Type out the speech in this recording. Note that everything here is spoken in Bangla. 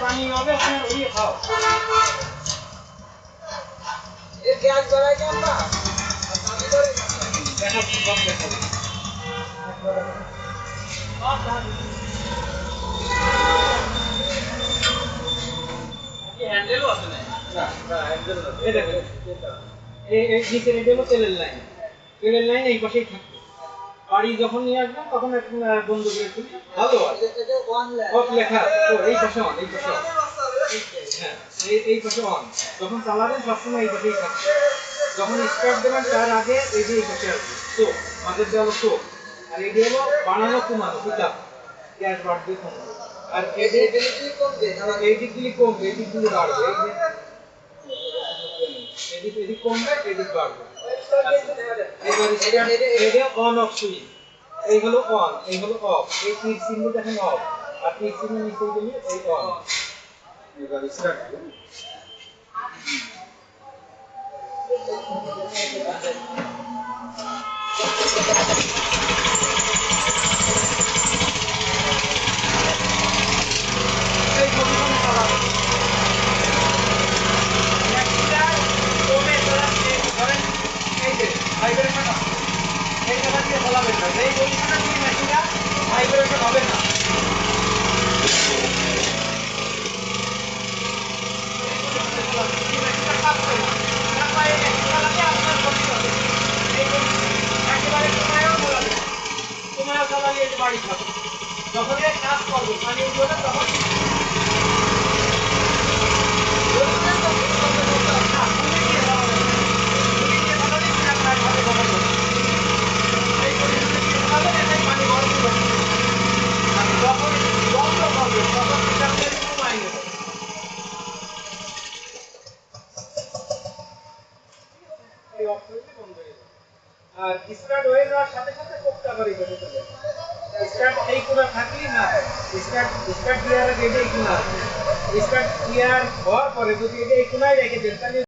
पानी হবে আপনি ওই খাও এই গ্যাস ধরাই কেন না পানি ধরে দেখো সব দেখো কি হ্যান্ডেলও আছে না না হ্যান্ডেল না এই দেখো এই নিচে রেডিও তেলের লাইন এই পাশেই থাকে বাড়ি যখন নিয়ে আসবেন তখন একটা বন্ধ করে দিন ভালো আছে এটা অন লেখা তো এই পাশে অন এই পাশে হ্যাঁ এই পাশে অন যখন চালাবেন সবসময় এই পাশেই থাকবে যখন স্টার্ট দেবেন তার আগে এই যে এই পাশে আসবে তো আমাদের দেওয়া তো আর এই হলো বানানো কমানো বুঝলা গ্যাস বাড়বে কমবে আর এই দিকগুলি কমবে এই দিকগুলি কমবে এই দিকগুলি বাড়বে এদিক কমবে এদিক বাড়বে এবার এটা অন অফ সুইচ এই হলো অন এই হলো অফ এই তীর চিহ্ন দেখেন অফ আর তীর চিহ্ন নিচে গেলে এই অন এবার স্টার্ট করুন এই পজিশনে চালাবেন ভাইব্রেশন আছে এই জায়গা দিয়ে চালাবেন না এই পজিশনে দিয়ে মেশিনটা ভাইব্রেশন হবে না যখন কাজ করবো পানি উঠবে তখন আর স্টার্ট হয়ে যাওয়ার সাথে সাথে কোপটা করে দিতে হবে স্টার্ট এই কোণা থাকলেই না স্টার্ট ক্লিয়ার আগে এই কোণা স্টার্ট ক্লিয়ার হওয়ার পরে যদি এই কোণায় রেখে দেন তাহলে